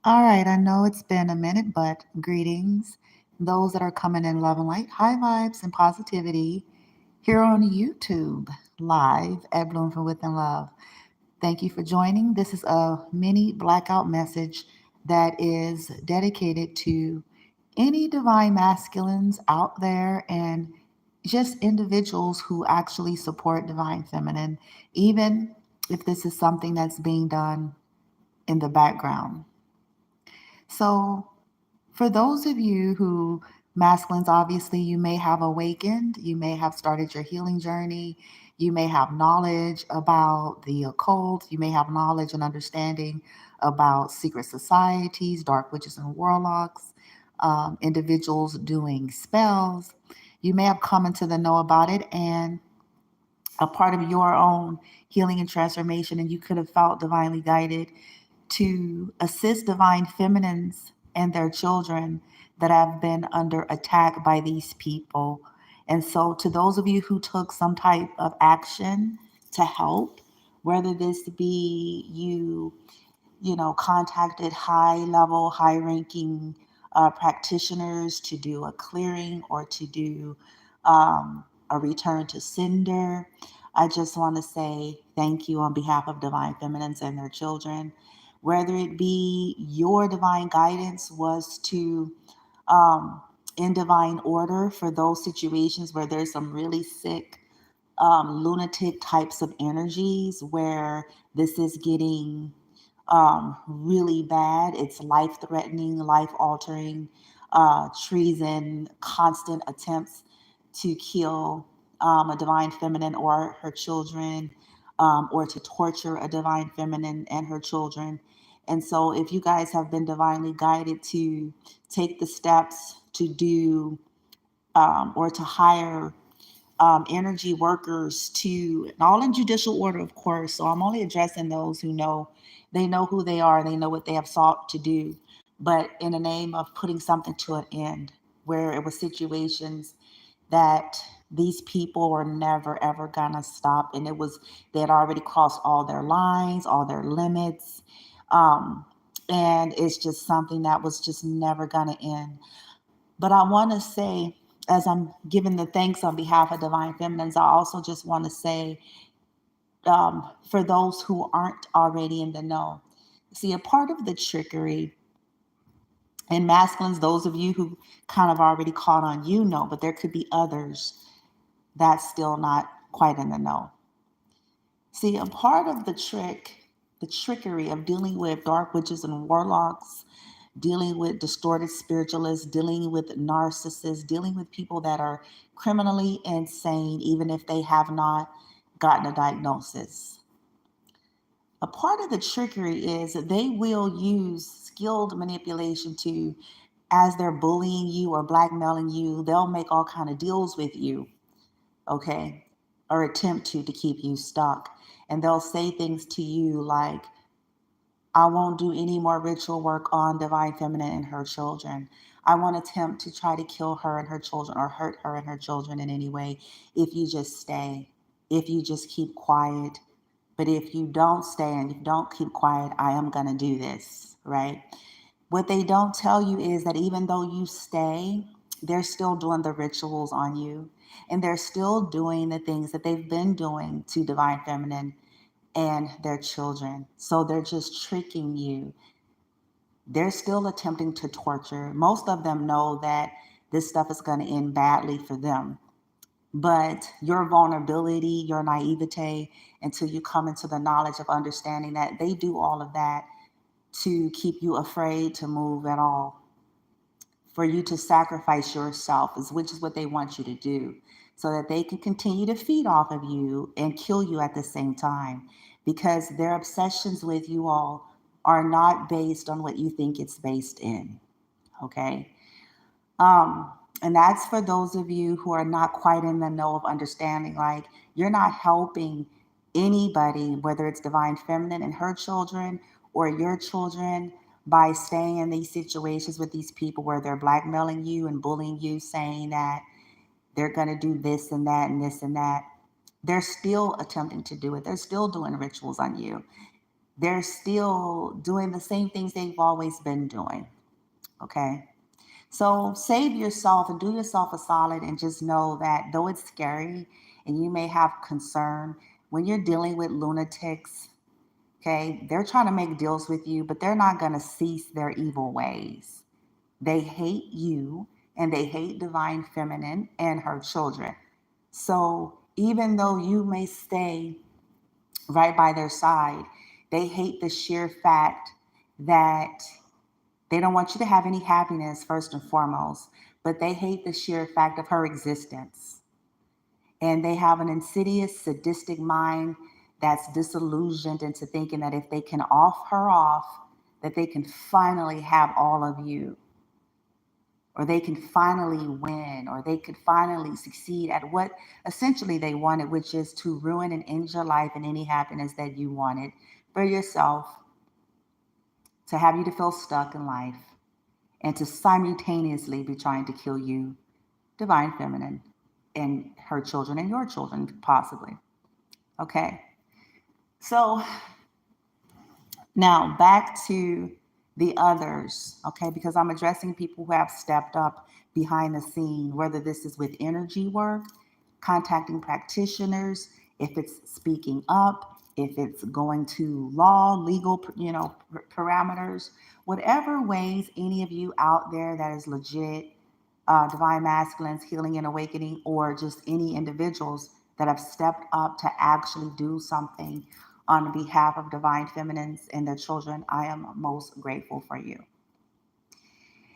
All right, I know it's been a minute, but greetings. Those that are coming in love and light, high vibes and positivity here on YouTube, live at Bloom from Within Love. Thank you for joining. This is a mini blackout message that is dedicated to any divine masculines out there and just individuals who actually support divine feminine, even if this is something that's being done in the background. So, for those of you who masculines, obviously, you may have awakened, you may have started your healing journey, you may have knowledge about the occult, you may have knowledge and understanding about secret societies, dark witches and warlocks, individuals doing spells. You may have come into the know about it and a part of your own healing and transformation, and you could have felt divinely guided to assist divine feminines and their children that have been under attack by these people. And so, to those of you who took some type of action to help, whether this be contacted high level, high ranking practitioners to do a clearing or to do a return to sender. I just want to say thank you on behalf of Divine Feminines and their children. Whether it be your divine guidance was to, um, in divine order for those situations where there's some really sick, lunatic types of energies where this is getting really bad. It's life threatening, life altering, treason, constant attempts to kill a divine feminine or her children, or to torture a divine feminine and her children. And so, if you guys have been divinely guided to take the steps to do, or to hire energy workers to, and all in judicial order, of course. So I'm only addressing those who know, they know who they are, they know what they have sought to do, but in the name of putting something to an end, where it was situations that these people were never ever gonna stop, and it was, they had already crossed all their lines, all their limits, um, and it's just something that was just never gonna end. But I want to say, as I'm giving the thanks on behalf of Divine Feminines, I also just want to say, for those who aren't already in the know, see, a part of the trickery in masculines, those of you who kind of already caught on, but there could be others that's still not quite in the know. See, a part of the trickery of dealing with dark witches and warlocks, dealing with distorted spiritualists, dealing with narcissists, dealing with people that are criminally insane, even if they have not gotten a diagnosis. A part of the trickery is that they will use skilled manipulation to, as they're bullying you or blackmailing you, they'll make all kind of deals with you, okay, or attempt to keep you stuck. And they'll say things to you like, I won't do any more ritual work on Divine Feminine and her children. I won't attempt to try to kill her and her children or hurt her and her children in any way if you just stay, if you just keep quiet. But if you don't stay and you don't keep quiet, I am going to do this, right? What they don't tell you is that even though you stay, they're still doing the rituals on you, and they're still doing the things that they've been doing to Divine Feminine and their children. So they're just tricking you. They're still attempting to torture. Most of them know that this stuff is going to end badly for them. But your vulnerability, your naivete, until you come into the knowledge of understanding that they do all of that to keep you afraid to move at all, for you to sacrifice yourself, is which is what they want you to do, so that they can continue to feed off of you and kill you at the same time, because their obsessions with you all are not based on what you think it's based in. Okay. And that's for those of you who are not quite in the know of understanding, like, you're not helping anybody, whether it's Divine Feminine and her children or your children, by staying in these situations with these people where they're blackmailing you and bullying you, saying that they're going to do this and that and this and that. They're still attempting to do it. They're still doing rituals on you. They're still doing the same things they've always been doing. Okay. So save yourself and do yourself a solid and just know that though it's scary and you may have concern when you're dealing with lunatics, okay, they're trying to make deals with you, but they're not going to cease their evil ways. They hate you and they hate Divine Feminine and her children. So even though you may stay right by their side, they hate the sheer fact that they don't want you to have any happiness, first and foremost, but they hate the sheer fact of her existence. And they have an insidious, sadistic mind that's disillusioned into thinking that if they can off her off, that they can finally have all of you, or they can finally win, or they could finally succeed at what essentially they wanted, which is to ruin and end your life and any happiness that you wanted for yourself, to have you to feel stuck in life, and to simultaneously be trying to kill you, Divine Feminine, and her children and your children, possibly. Okay. So now back to the others, okay, because I'm addressing people who have stepped up behind the scene, whether this is with energy work, contacting practitioners, if it's speaking up, if it's going to law, legal, parameters, whatever ways any of you out there that is legit, divine masculines, healing and awakening, or just any individuals that have stepped up to actually do something on behalf of divine feminines and their children, I am most grateful for you.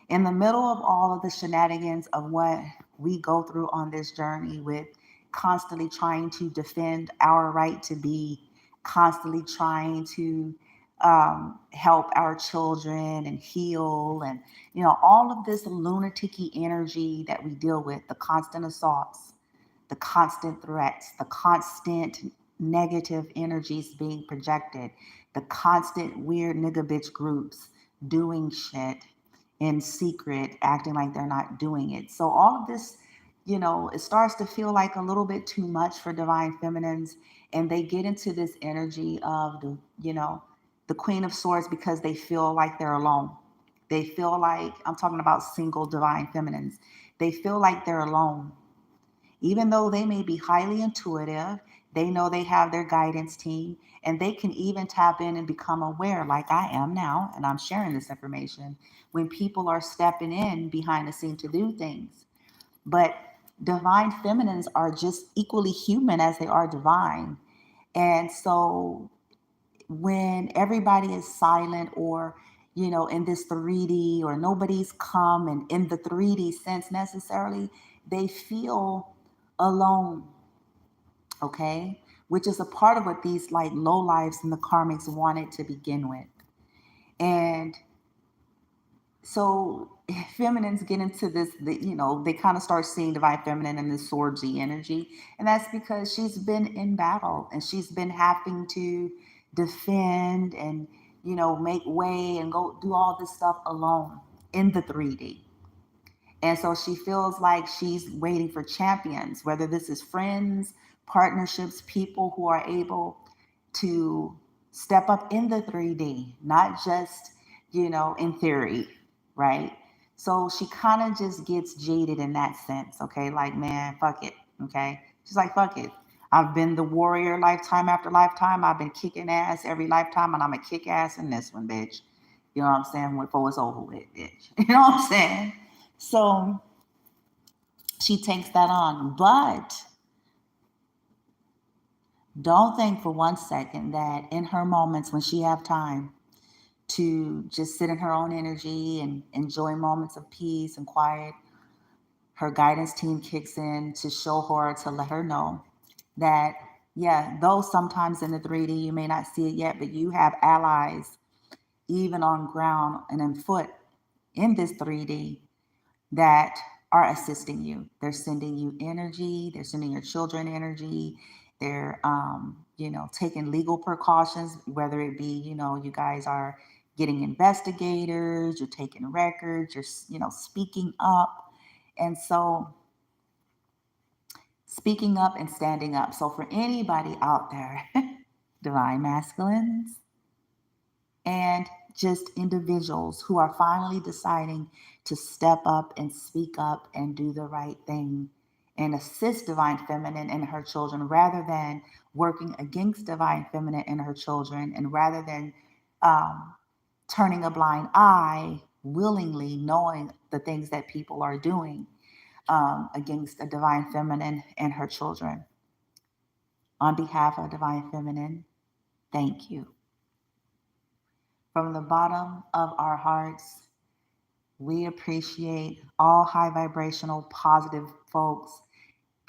In the middle of all of the shenanigans of what we go through on this journey with constantly trying to defend our right to be, constantly trying to help our children and heal, and all of this lunaticy energy that we deal with, the constant assaults, the constant threats, the constant negative energies being projected, the constant weird nigga bitch groups doing shit in secret, acting like they're not doing it. So all of this, it starts to feel like a little bit too much for divine feminines, and they get into this energy of the Queen of Swords because they feel like they're alone. They feel like, I'm talking about single divine feminines. They feel like they're alone. Even though they may be highly intuitive, they know they have their guidance team, and they can even tap in and become aware, like I am now, and I'm sharing this information, when people are stepping in behind the scene to do things. But divine feminines are just equally human as they are divine. And so when everybody is silent, or in this 3D, or nobody's come and in the 3D sense necessarily, they feel alone. Okay, which is a part of what these like low lives and the karmics wanted to begin with. And so feminines get into this, they kind of start seeing divine feminine in this swordsy energy, and that's because she's been in battle and she's been having to defend and make way and go do all this stuff alone in the 3D. And so she feels like she's waiting for champions, whether this is friends, partnerships, people who are able to step up in the 3D, not just, in theory, right? So she kind of just gets jaded in that sense, okay? Like, man, fuck it, okay? She's like, fuck it. I've been the warrior lifetime after lifetime. I've been kicking ass every lifetime, and I'm going to kick ass in this one, bitch. You know what I'm saying? Before it's over with, bitch. You know what I'm saying? So she takes that on. But don't think for one second that in her moments when she have time to just sit in her own energy and enjoy moments of peace and quiet, her guidance team kicks in to show her, to let her know that, yeah, though sometimes in the 3D you may not see it yet, but you have allies even on ground and in foot in this 3D that are assisting you. They're sending you energy. They're sending your children energy. They're, taking legal precautions, whether it be, you guys are getting investigators, you're taking records, you're, speaking up. And so speaking up and standing up. So for anybody out there, divine masculines, and just individuals who are finally deciding to step up and speak up and do the right thing and assist Divine Feminine and her children rather than working against Divine Feminine and her children, and rather than um, turning a blind eye willingly, knowing the things that people are doing against a Divine Feminine and her children. On behalf of Divine Feminine, thank you. From the bottom of our hearts, we appreciate all high vibrational, positive folks,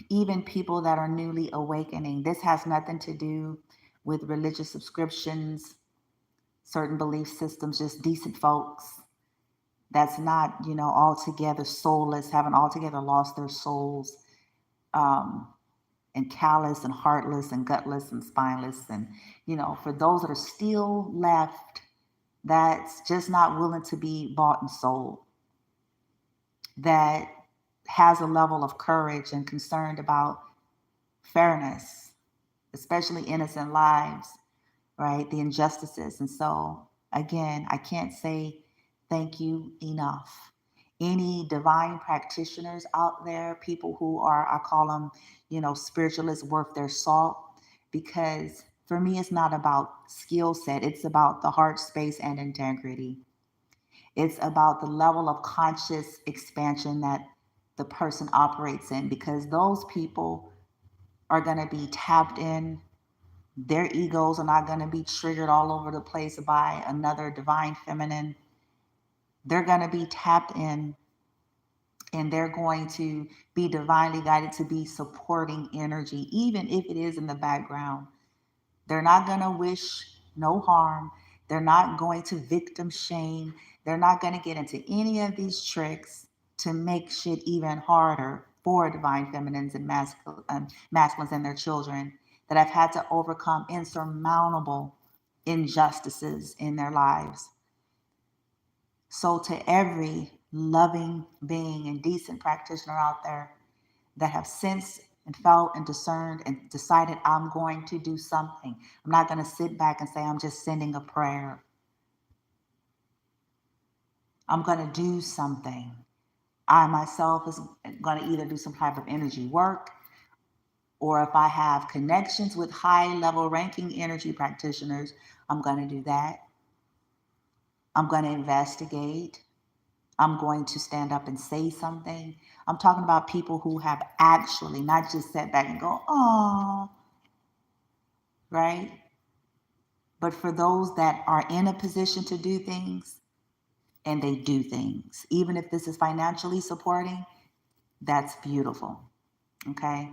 even people that are newly awakening. This has nothing to do with religious subscriptions, certain belief systems, just decent folks that's not, altogether soulless, haven't altogether lost their souls, um, and callous and heartless and gutless and spineless. And, for those that are still left, that's just not willing to be bought and sold, that has a level of courage and concerned about fairness, especially innocent lives, right? The injustices. And so, again, I can't say thank you enough. Any divine practitioners out there, people who are, I call them, spiritualists worth their salt, because for me, it's not about skill set, it's about the heart space and integrity. It's about the level of conscious expansion that the person operates in, because those people are going to be tapped in. Their egos are not going to be triggered all over the place by another divine feminine. They're going to be tapped in, and they're going to be divinely guided to be supporting energy, even if it is in the background. They're not going to wish no harm. They're not going to victim shame. They're not going to get into any of these tricks to make shit even harder for divine feminines and masculines and their children that have had to overcome insurmountable injustices in their lives. So, to every loving being and decent practitioner out there that have sensed and felt and discerned and decided, I'm going to do something. I'm not going to sit back and say, I'm just sending a prayer. I'm going to do something. I myself is going to either do some type of energy work, or if I have connections with high level ranking energy practitioners, I'm going to do that. I'm going to investigate. I'm going to stand up and say something. I'm talking about people who have actually not just sat back and go, oh, right? But for those that are in a position to do things and they do things, even if this is financially supporting, that's beautiful. Okay.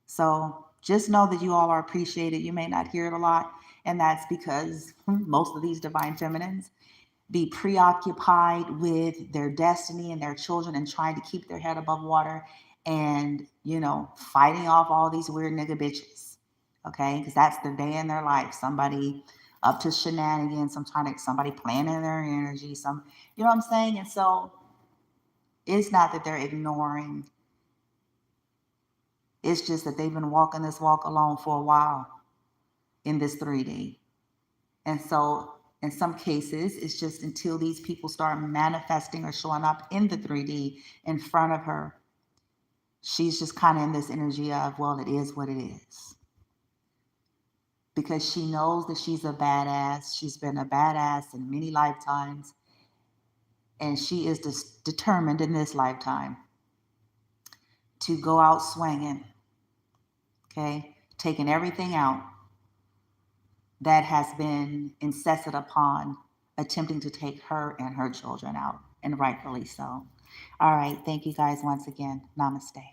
So just know that you all are appreciated. You may not hear it a lot, and that's because most of these divine feminines be preoccupied with their destiny and their children and trying to keep their head above water and, fighting off all these weird nigga bitches. Okay. Because that's the day in their life. Somebody up to shenanigans, somebody playing in their energy, you know what I'm saying? And so it's not that they're ignoring, it's just that they've been walking this walk alone for a while in this 3D. And so in some cases, it's just until these people start manifesting or showing up in the 3D in front of her, she's just kind of in this energy of, well, it is what it is. Because she knows that she's a badass. She's been a badass in many lifetimes. And she is determined in this lifetime to go out swinging, okay? Taking everything out that has been incessant upon, attempting to take her and her children out, and rightfully so. All right. Thank you guys once again. Namaste.